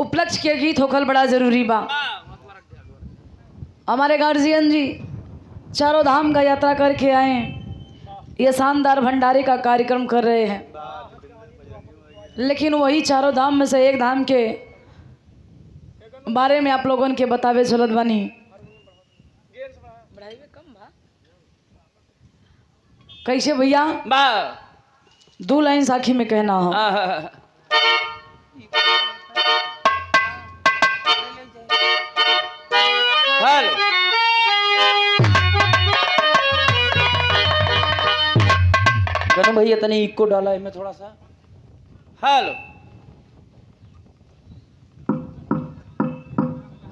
उपलक्ष्य के गीत होखल बड़ा जरूरी बा। हमारे गार्जियन जी चारों धाम का यात्रा करके आए, ये शानदार भंडारे का कार्यक्रम कर रहे हैं, लेकिन वही चारों धाम में से एक धाम के बारे में आप लोगों के बतावे चलत बानी। कैसे भैया? दो लाइन साखी में कहना हो। हेलो गनु भैया तने इको डाला है मैं थोड़ा सा। Hello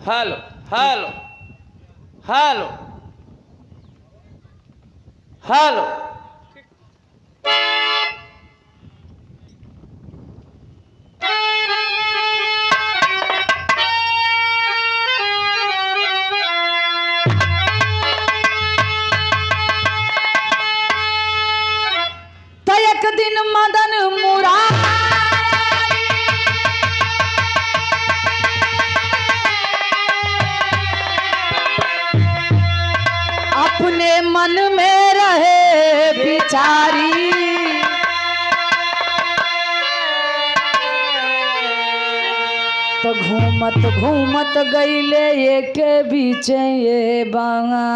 hello hello hello hello एक दिन मदन मुरारी अपने मन में रहे बिचारी, तो घूमत घूमत गईले ये के बीच ये बांगा।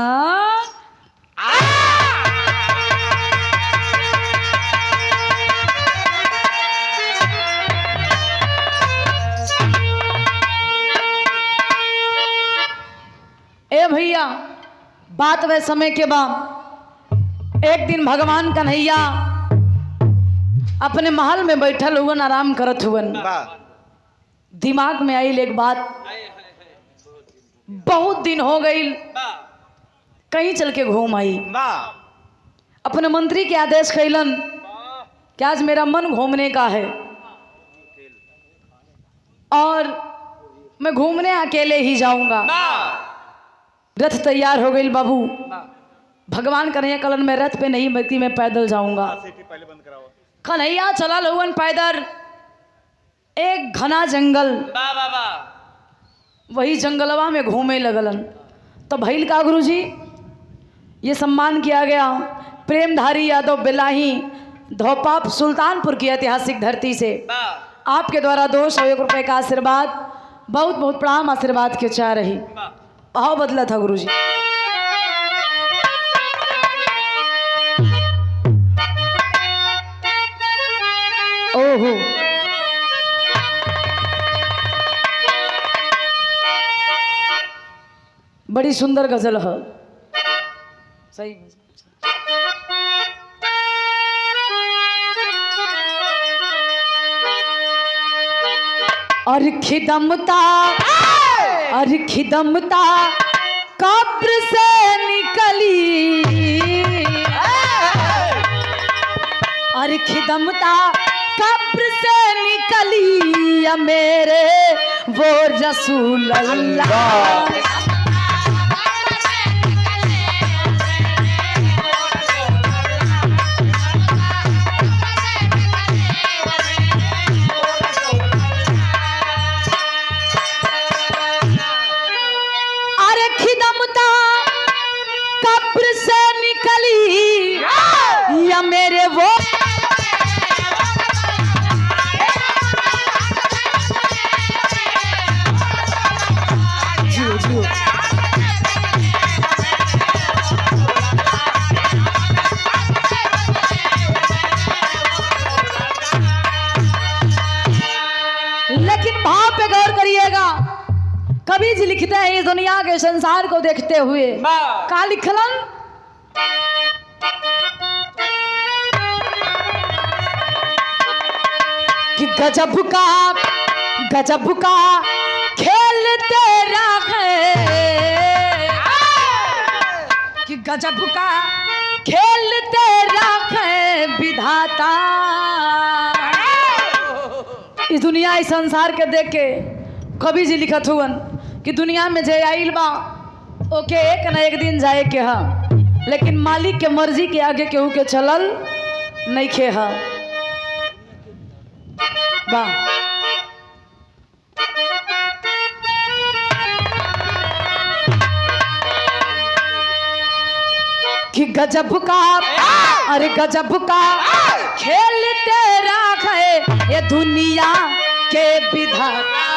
ए भैया बात वह समय के बाद एक दिन भगवान कन्हैया अपने महल में बैठल हुवन, आराम करत हुवन। दिमाग में आई एक बात, बहुत दिन हो गई कहीं चल के घूम आई। अपने मंत्री के आदेश कैलन कि आज मेरा मन घूमने का है और मैं घूमने अकेले ही जाऊंगा। रथ तैयार हो गई बाबू। भगवान कन्हैया कलन में रथ पे नहीं बल्कि मैं पैदल जाऊंगा। कन्हैया चला लहुवन पैदल, एक घना जंगल, वही जंगलवा में घूमे लगलन। तो भैल का गुरुजी ये सम्मान किया गया प्रेमधारी यादव बिलाही धोपाप सुल्तानपुर की ऐतिहासिक धरती से आपके द्वारा 201 रुपए का आशीर्वाद, बहुत बहुत प्रणाम, आशीर्वाद के चाह रही। भाव बदला था गुरुजी। ओहो बड़ी सुंदर गजल है। सही और खिदमता कब्र से निकली, और खिदमता कब्र से निकली या मेरे वो रसूल अल्लाह। मेरे वो जियो जियो लेकिन भाव पे गौर करिएगा। कवि जी लिखते हैं इस दुनिया के संसार को देखते हुए का लिखलन कि गजब का खेल तेरा है, कि गजब का खेल तेरा है विधाता। इस दुनिया इस संसार के देख के कवि जी लिखत हुवन कि दुनिया में जय आइल बा ओके एक न एक दिन जाए के हा, लेकिन मालिक के मर्जी के आगे केहू के चलल नहीं खे हा। वाह गजब का, अरे गजब का खेल तेरा है ये दुनिया के विधाता।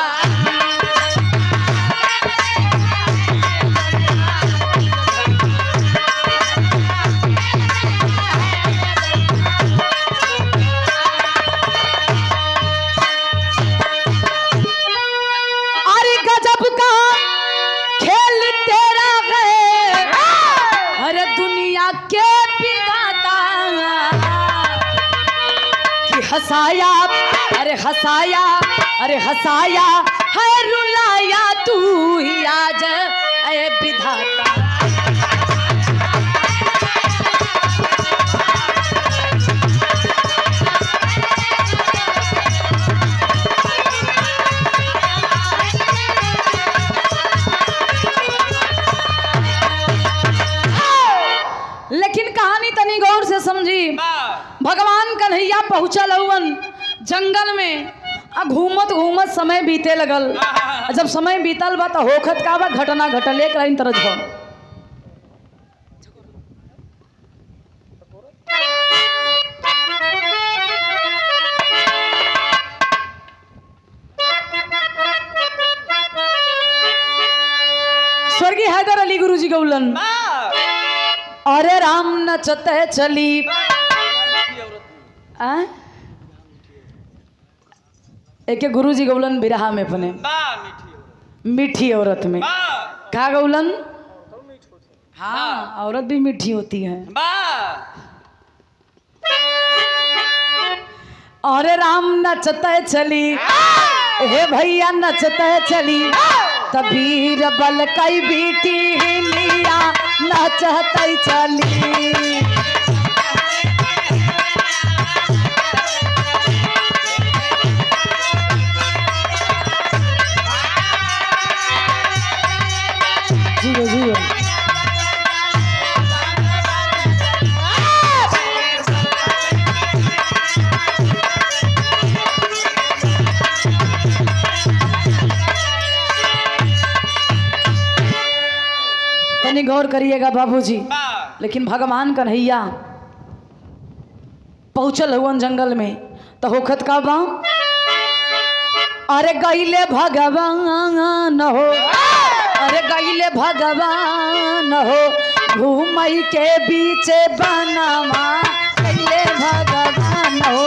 अरे गजब का खेल तेरा है, अरे दुनिया के विधाता। कि हंसाया, अरे हंसाया, अरे हंसाया है रुलाया तू ही आज ए विधाता। लेकिन कहानी तनी गौर से समझी। भगवान कन्हैया पहुंचल हवन जंगल में, आ घूमत घूमत समय बीते लगल। जब समय बीतल बा तो होखत का बा घटना घटल। एक लाइन तरह हो स्वर्गीय हैदर अली गुरुजी गौलन, अरे राम नचते चली एक गुरुजी गौलन बिरहा में अपने मीठी औरत में क्या गौलन। हाँ, औरत भी मीठी होती है। अरे राम नचते चली, हे भैया नचते चली, तबीर बल कई बेटी लिया नचते चली। जियो जियो तनी गौर करिएगा बाबूजी। लेकिन भगवान कन्हैया पहुंचल हुवन जंगल में तो होखत का बा, अरे गईले भगवान हो, अरे गईले भगवान हो, घूमई के बीच बनवा गईले भगवान हो।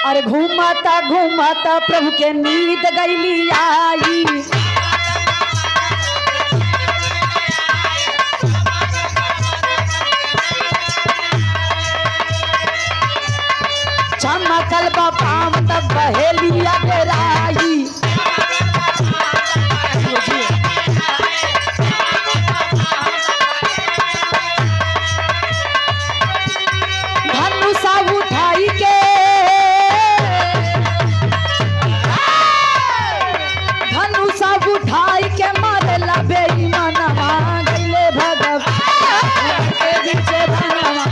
अरे घूमता घूमता प्रभु के नींद गईली आई, चमकल बापाम तब बहेलिया डेराई। धनुषा उठाई के, धनुषा उठाई के मारे लबे मनवा गईले भगवान के बीच बनवा।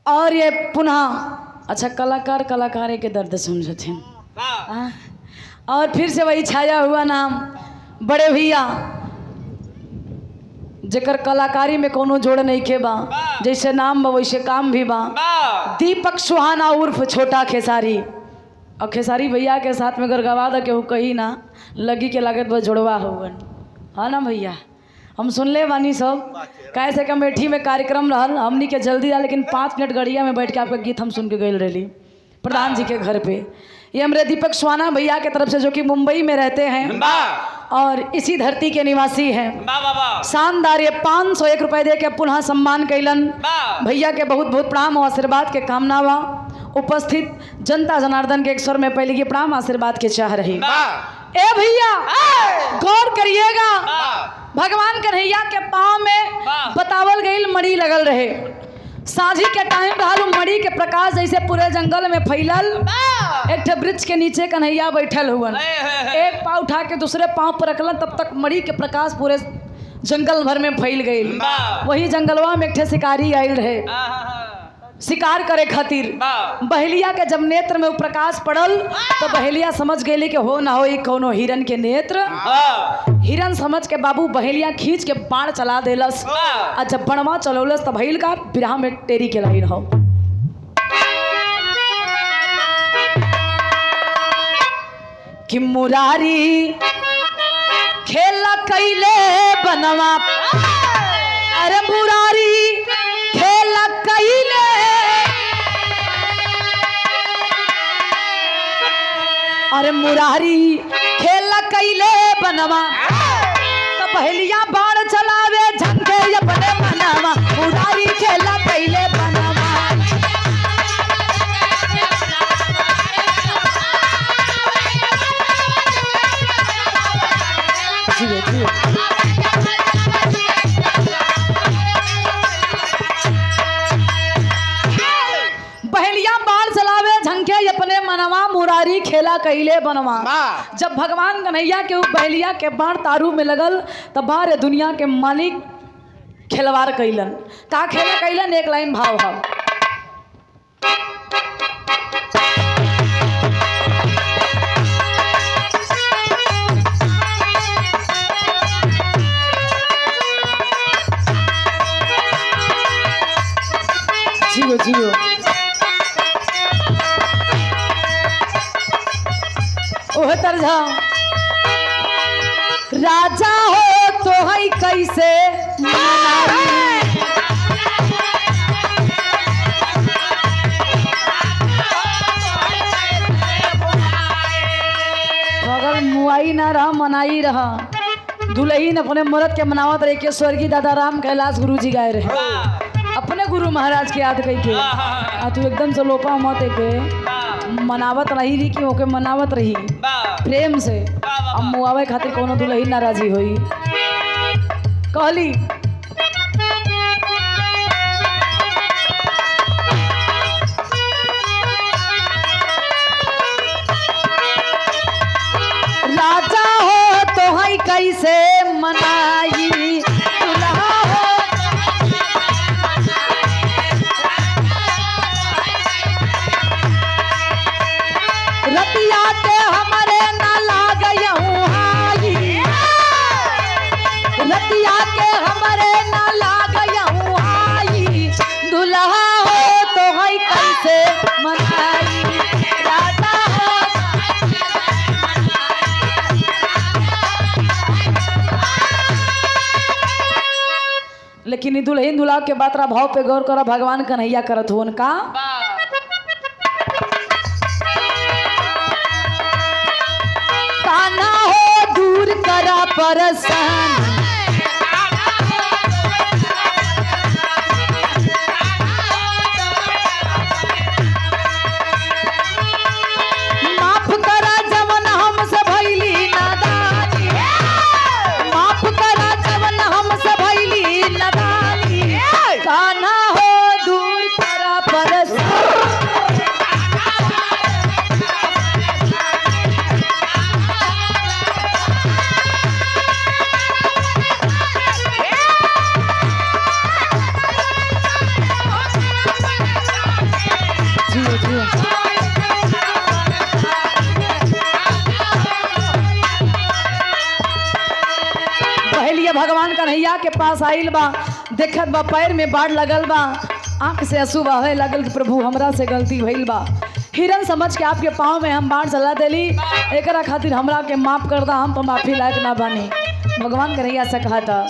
और ये पुनः अच्छा कलाकार कलाकारे के दर्द समझते हैं। और फिर से वही छाया हुआ नाम बड़े भैया जेकर कलाकारी में कोनो जोड़ नहीं के बा, जैसे नाम बा वैसे काम भी बा। दीपक सुहाना उर्फ छोटा खेसारी। और खेसारी भैया के साथ में अगर गवा दा केहू कही ना लगी के लागत बस जोड़वा हुवन, हाँ ना भैया। हम सुनले बानी सब कैसे कमेठी में कार्यक्रम रहल हमनी के जल्दी रहा, लेकिन 5 मिनट गड़िया में बैठ के आपका गीत हम सुन के गए रही प्रधान जी के घर पे। ये हमारे दीपक सुहाना भैया के तरफ से जो कि मुंबई में रहते हैं, और इसी धरती के निवासी हैं। वाह वाह वाह शानदार ये 501 रुपए दे के पुनः सम्मान कैलन। वाह भैया के बहुत बहुत प्रणाम और आशीर्वाद के कामना बा। उपस्थित जनता जनार्दन के एक स्वर में पहले की प्रणाम आशीर्वाद के चाह रही। वाह ए भैया गौर करिएगा, वाह भगवान कन्हैया के पाँव में वाह। बतावल गई मणि लगल रहे। साझी के टाइम रहल मणि के प्रकाश जैसे पूरे जंगल में फैलल। एक ठे वृक्ष के नीचे कन्हैया बैठल हुआ, एक पाँव उठा के दूसरे पाँव पर रखलन, तब तक मणि के प्रकाश पूरे जंगल भर में फैल गई। वाह। वही जंगलवा में एक ठे शिकारी आयल रहे शिकार करे खातिर। वाह। बहेलिया के जब नेत्र में वो प्रकाश पड़ल तो बहेलिया समझ गई कि हो ना हो ई कौनो हिरन के नेत्र। हिरन समझ के बाबू बहेलिया खींच के बाण चला देलस। और जब बणवा चलौलस तब भइल का बिरहा में टेरी के लाइन हो कि मुरारी खेला कैले बनवा, अरे मुरारी खेला कैले, अरे मुरारी खेला कैले बनवा, तो पहलिया बाण चलावे झंके अपने मनवा, मुरारी खेला कैले बनवा। बहेलिया बाण चलावे झंके अपने मनवा, मुरारी खेला कैले बनवा। जब भगवान कन्हैया के बहेलिया के बाण तारू में लगल तब बाहर दुनिया के मालिक खिलवाड़ कैलन। का खेला कैलन? एक लाइन भाव भाव जियो जियो ओह तरझा राजा हो तो है कैसे मनाई, अगर मुआई ना रहा मनाई रहा। दुल्हीन अपने मरद के मनावत रहे के स्वर्गीय दादा राम कैलाश गुरु जी गाए रहे अपने गुरु महाराज के याद कई के। तू एकदम से लोपा मत के मनावत रही री कि ओके मनावत रही प्रेम से। अब मुआवे खातिर कोनो दुल्ही नाराजी होई। कहली राजा हो तो है कैसे मनाई, दुल्हा हो रतिया के हमारे ना लागयहूँ हाई, रतिया के हमारे ना लागयहूँ हाई, दुल्हा हो तो है कैसे मनाई, राजा हो। लेकिन ई दुल्हन दुल्हा के बातरा भाव पे गौर करा, भगवान कन्हैया करत हो उनका। कान्हा हो दूर करा परसन, माफ करा जवन हमसे भइली नादानी, माफ करा जवन हमसे भइली नादानी, कान्हा हो दूर करा परसन। जियो जियो पहलिए भगवान कन्हैया के पास आइल बा, देखत बा पैर में बाढ़ लगल बा, आंख से आंसू बहे लगल कि प्रभु हमरा से गलती भइल बा। हिरन समझ के आपके पाँव में हम बाढ़ चला देली, एकरा खातिर हमरा के माफ कर दा, हम तो माफी लायक ना बानी। भगवान कन्हैया से कहा था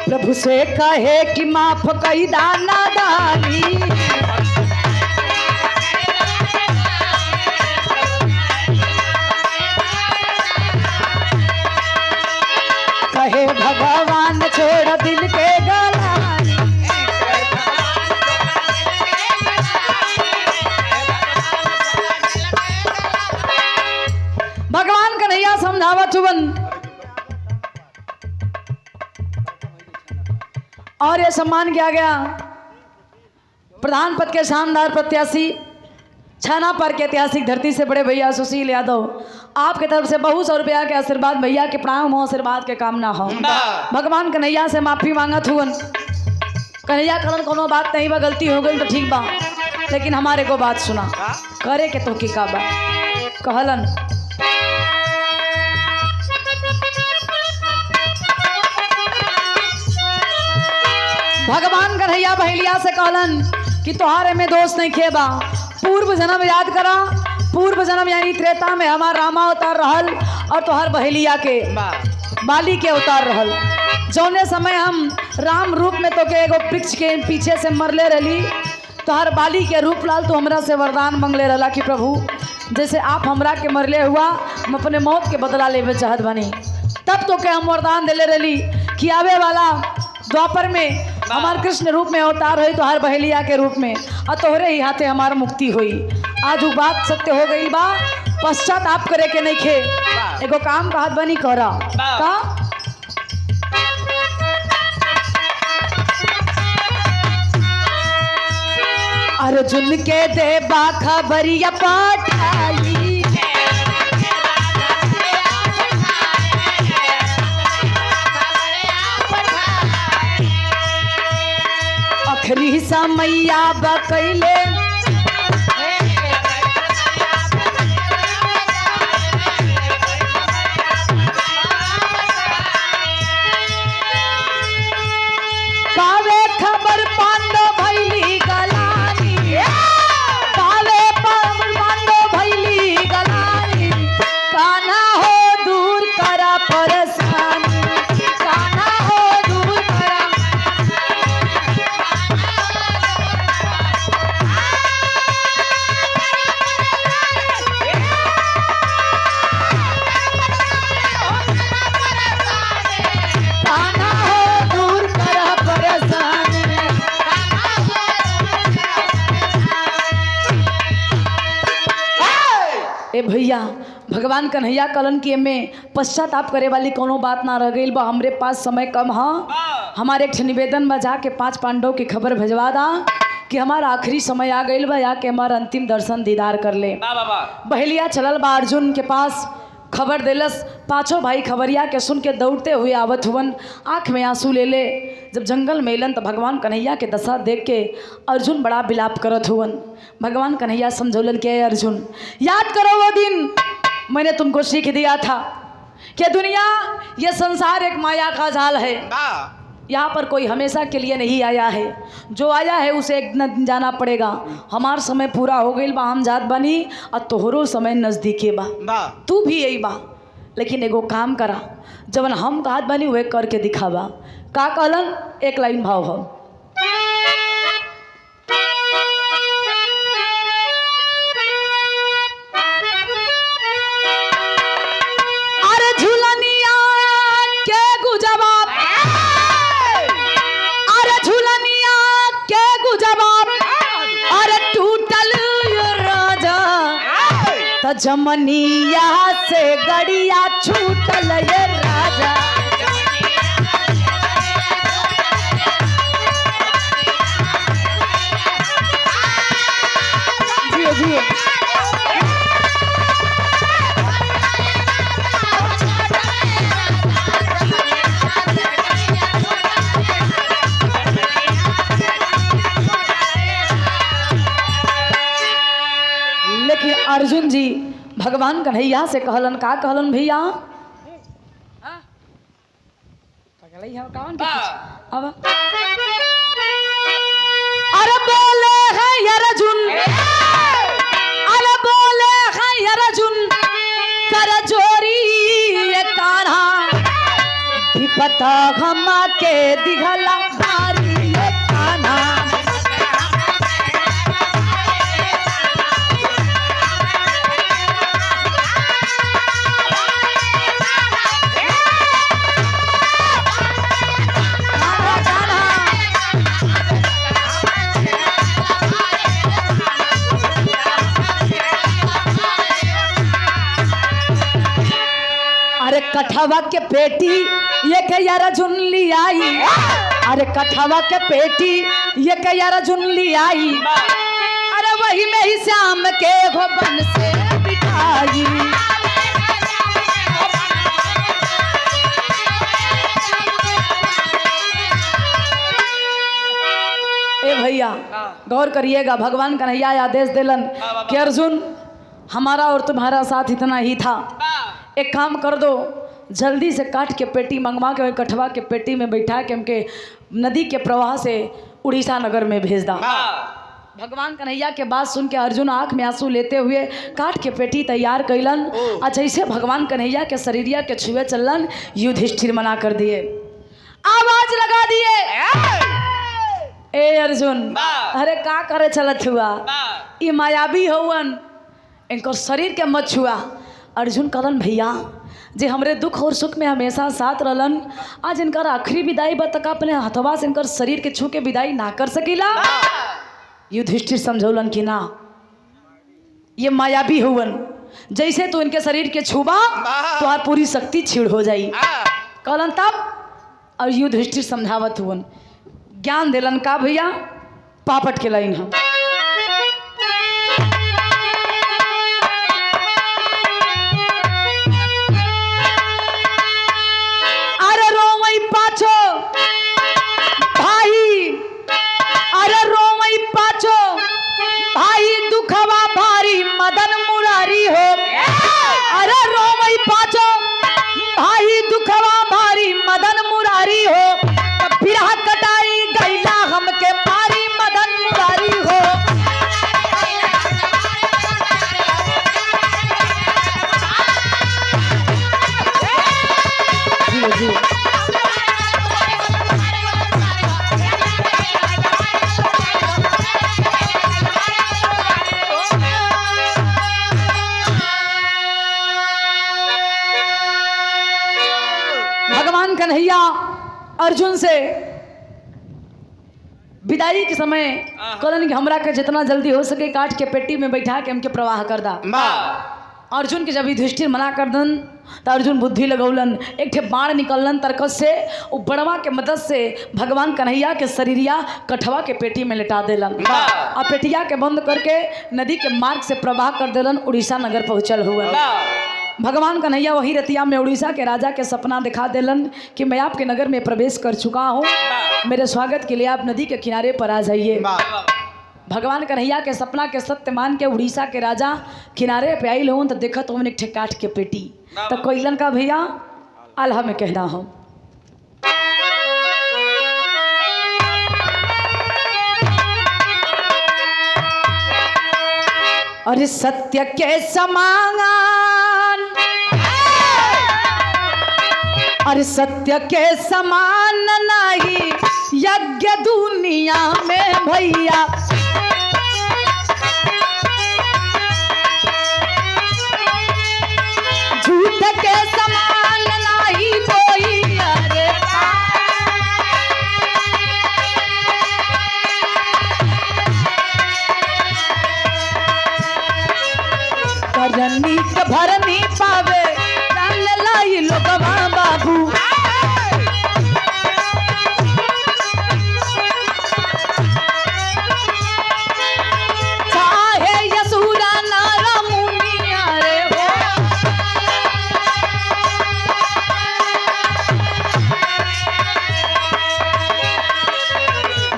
प्रभु से कहे कि माफ कई दाना दानी, आवत हुवन और ये सम्मान किया गया प्रधान पद के शानदार प्रत्याशी छाना पर के ऐतिहासिक धरती से बड़े भैया सुशील यादव, आपके तरफ से बहुत 100 रुपया के आशीर्वाद, भैया के प्रणाम हो, आशीर्वाद के कामना हो। भगवान कन्हैया से माफी मांगत हुवन। कन्हैया कलन कोनो बात नहीं बा, गलती हो गई तो ठीक बा, लेकिन हमारे को बात सुना करे के तो की का बा। कहलन भगवान कन्हैया बहेलिया से कहलन कि तोहारे में दोष नहीं खेबा, पूर्व जन्म याद करा, पूर्व जन्म यानी त्रेता में हमार रामा अवतार रहल और तोहर बहेलिया के बाली के अवतार रहल। जौने समय हम राम रूप में तो के एगो वृक्ष के पीछे से मरले रही, तोहर बाली के रूप लाल तो हमरा से वरदान मंगले रहला कि प्रभु जैसे आप हमरा के मरले हुआ हम अपने मौत के बदला लेवे चाहत बनी। तब तो के हम वरदान दिले रही कि आवे वाला द्वापर में हमार कृष्ण रूप में अवतार हुई, तो हर बहेलिया के रूप में और तोहरे ही हाथे हमार मुक्ति हुई। आज वो बात सत्य हो गई बा, पश्चाताप करे के नहीं खे, एगो काम कहत बनी करा का अर्जुन के देबा खबरिया पठाई, आखिरी समैया बकैले पावे खबर पांडव भैली गलानी, पावे खबर पांडव भैली गलानी, कान्हा हो दूर करा परेशानी, कान्हा हो दूर करा। ए भैया भगवान कन्हैया कलन के में पश्चाताप करे वाली कोनो बात ना रह गई बा, हमरे पास समय कम हाँ। हमारे एक निवेदन में जाके 5 पांडव की खबर भेजवा दा कि हमारा आखिरी समय आ गई बा, या के हमारा अंतिम दर्शन दीदार कर ले। बहेलिया चलल बा अर्जुन के पास, खबर दिलस, 5 भाई खबरिया के सुन के दौड़ते हुए आवत हुवन, आँख में आंसू ले ले। जब जंगल में एलन तो भगवान कन्हैया के दशा देख के अर्जुन बड़ा विलाप करत हुवन। भगवान कन्हैया समझौलन के अर्जुन याद करो वो दिन मैंने तुमको सीख दिया था कि दुनिया ये संसार एक माया का जाल है, यहाँ पर कोई हमेशा के लिए नहीं आया है, जो आया है उसे एक दिन जाना पड़ेगा। हमार समय पूरा हो गई बा, हम जात बनी और तोहरो समय नज़दीके बा, तू भी यही बा, लेकिन एगो काम करा, जवन हम कहत बनी वह करके दिखावा। का कहलन? एक लाइन भाव हो, अरे झूलनिया के गुजबाब, अरे झूलनिया के गुजबाब, अरे टूटल राजा तो जमनिया से गड़िया छूटल ये राजा। जियो जियो लेकिन अर्जुन जी भगवान कन्हैया से कहलन, का कहलन भैया? अब अरे बोले है अर्जुन, अरे बोले है अर्जुन, कर जोरी ये कान्हा विपता घमा के दिघला भारी ये कान्हा। कठवा के पेटी ये के यार झुनली आई, अरे कठवा के पेटी ये के यार झुनली आई, अरे वही में ही श्याम के भवन से बिठाई। ए भैया गौर करिएगा, भगवान कन्हैया आदेश दिलन कि अर्जुन हमारा और तुम्हारा साथ इतना ही था, एक काम कर दो, जल्दी से काट के पेटी मंगवा के कठवा के पेटी में बैठा के हमके नदी के प्रवाह से उड़ीसा नगर में भेज दा। भगवान कन्हैया के बात सुन के अर्जुन आंख में आंसू लेते हुए काट के पेटी तैयार कैलन। अच्छा इसे भगवान कन्हैया के शरीरिया के छुए चलन, युधिष्ठिर मना कर दिए, आवाज लगा दिए, ए अर्जुन अरे का करे चलत हुआ, ये मायावी हवन, इनको शरीर के मत छुआ। अर्जुन कहलन भैया जे हमरे दुख और सुख में हमेशा साथ रहलन, आज इनकर आखिरी विदाई बतका अपने हथवा से इनकर शरीर के छू के विदाई ना कर सकीला। युधिष्ठिर समझौलन कि ना ये मायावी हुवन, जैसे तू इनके शरीर के छुबा तो हर पूरी शक्ति छीड़ हो जाई। कहलन तब, और युधिष्ठिर समझावत हुवन, ज्ञान दिलन का भैया, पापट के लाइन हम अरे रोमई पाछो भाई, अरे रोमई पाछो भाई दुखवा भारी मदन मुरारी हो, अरे रोमई पाछो भाई दुखवा भारी मदन मुरारी हो, बिरहा कटाई गैला हमके मारी मदन मुरारी हो। जी जी भगवान कन्हैया अर्जुन से विदाई के समय कहलन कि हमरा के जितना जल्दी हो सके काट के पेटी में बैठा के हमके प्रवाह कर दा। अर्जुन के जब युधिष्ठिर मना कर दन तो अर्जुन बुद्धि लगौलन, एक ठे बाण निकललन तरकस से, वो बड़वा के मदद से भगवान कन्हैया के शरीरिया कठवा के पेटी में लेटा देलन और पेटिया के बंद करके नदी के मार्ग से प्रवाह कर देलन, उड़ीसा नगर पहुँचल हुआ। भगवान कन्हैया वही रतिया में उड़ीसा के राजा के सपना दिखा देलन कि मैं आपके नगर में प्रवेश कर चुका हूँ, मेरे स्वागत के लिए आप नदी के किनारे पर आ जाइए। भगवान कन्हैया के सपना के सत्य मान के उड़ीसा के राजा किनारे पे आई लोगन तो देखत हो एक काट के पेटी, तो कोइलन का भैया आल्हा में कहना हो, अरे सत्य के समान, अरे सत्य के समान नहीं यज्ञ दुनिया में भैया, झूठ के समान नहीं कोई, अरे करनी के भरनी पावे जान लाई लोगवा बाबू, चाहे यसुरा नारा मुनिया रे हो,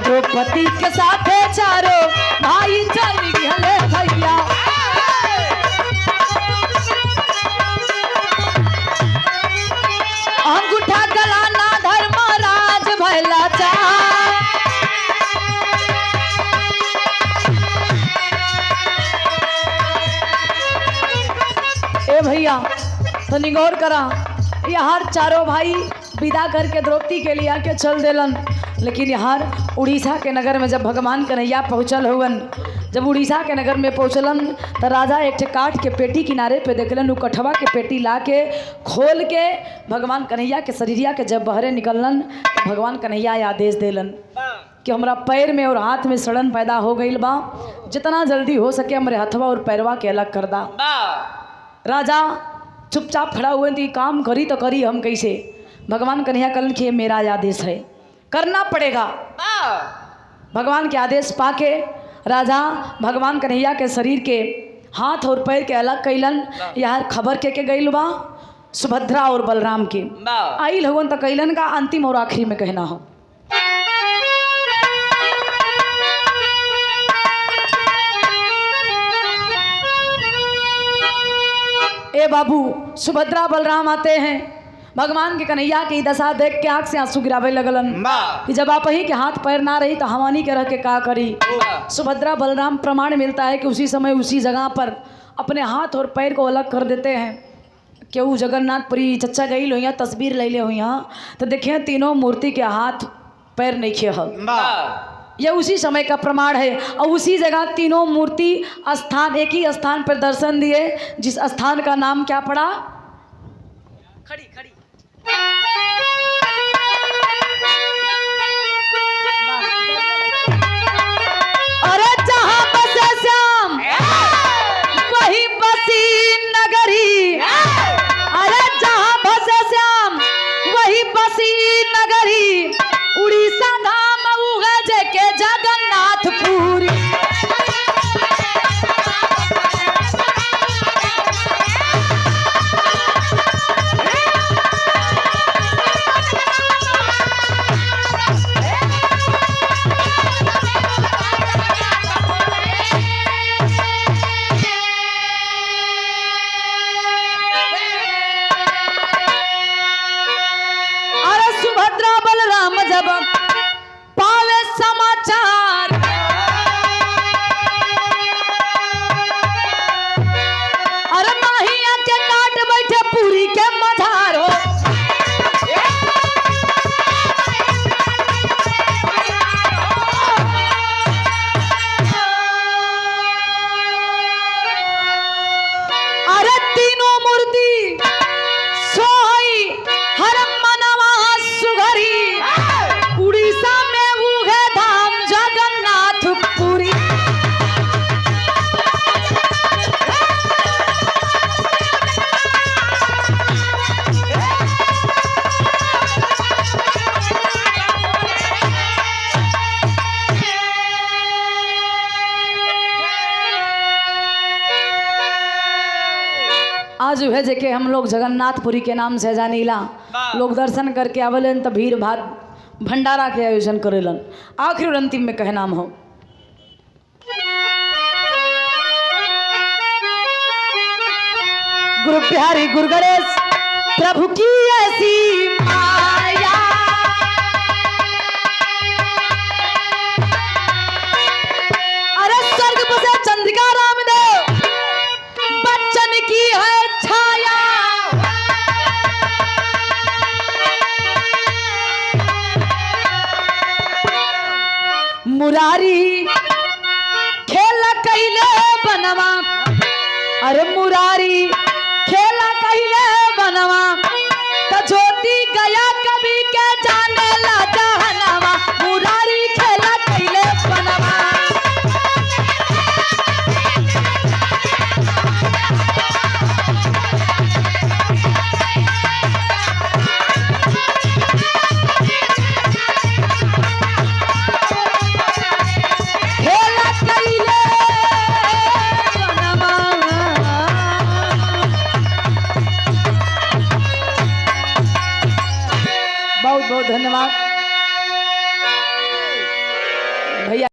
द्रौपदी के साथ चारों भाई चल गए भैया, अंगूठा गलाना धर्मराज भैला चा, ए भैया तो निगौर करा, यार चारों भाई विदा करके द्रौपदी के लिए आके चल देलन, लेकिन यार उड़ीसा के नगर में जब भगवान कन्हैया पहुँचल हुवन, जब उड़ीसा के नगर में पहुँचलन तो राजा एक ठे काट के पेटी किनारे पे देखलन, वो कठवा के पेटी ला के खोल के भगवान कन्हैया के शरीरिया के जब बहरे निकललन तो भगवान कन्हैया आदेश देलन कि हमरा पैर में और हाथ में सड़न पैदा हो गई बा, जितना जल्दी हो सके हमारे हथवा और पैरवा के अलग कर दा। राजा चुपचाप खड़ा हुए थी, काम करी तो करी हम कैसे। भगवान कन्हैया कलन कि मेरा आदेश है, करना पड़ेगा। भगवान के आदेश पाके राजा भगवान कन्हैया के शरीर के हाथ और पैर के अलग कैलन। यार खबर के गईल बा सुभद्रा और बलराम के आइल हवन तो कैलन का अंतिम और आखिरी में कहना हो। ए बाबू, सुभद्रा बलराम आते हैं। भगवान के कन्हैया की दशा देख के आंख से आंसू गिरावे लगलन कि जब आप ही के हाथ पैर ना रही तो हमनी के रह के का करी। सुभद्रा बलराम प्रमाण मिलता है कि उसी समय उसी जगह पर अपने हाथ और पैर को अलग कर देते हैं। केहू जगन्नाथपुरी चच्चा गई हुई तस्वीर ले ले हुई तो देखिए तीनों मूर्ति के हाथ पैर नहीं खे है। यह उसी समय का प्रमाण है और उसी जगह तीनों मूर्ति स्थान एक ही स्थान पर दर्शन दिए, जिस स्थान का नाम क्या पड़ा? खड़ी खड़ी अरे जहां बसे श्याम वही बसी नगरी। अरे जहां बसे श्याम वही बसी नगरी। उड़ीसा धाम उगे जेके जगन्नाथपुरी। सुभद्रा बलराम जब पावे समाचार अरे माहिया के काट बैठे पूरी के मझार हो। अरे तीनों मूर्ति सोई हर उड़ीसा में उगे धाम जगन्नाथपुरी। आज है जेके हम लोग जगन्नाथपुरी के नाम से जानीला। लोग दर्शन करके आवेलन तो भीड़ भाड़ भंडारा के आयोजन करेलन। आखिरी और अंतिम में कहे नाम हो। गुरु बिहारी गुरु गणेश प्रभु की ऐसी माया। अरे स्वर्ग बसे चंद्रिका रामदेव बच्चन की है छाया। मुरारी खेला कैले बनवा। अरे मुरारी खेला कैले बनवा तो ज्योति गया कभी के जाने ला जहनवा। मुरारी खेला कैले बनवा। बहुत बहुत धन्यवाद भैया।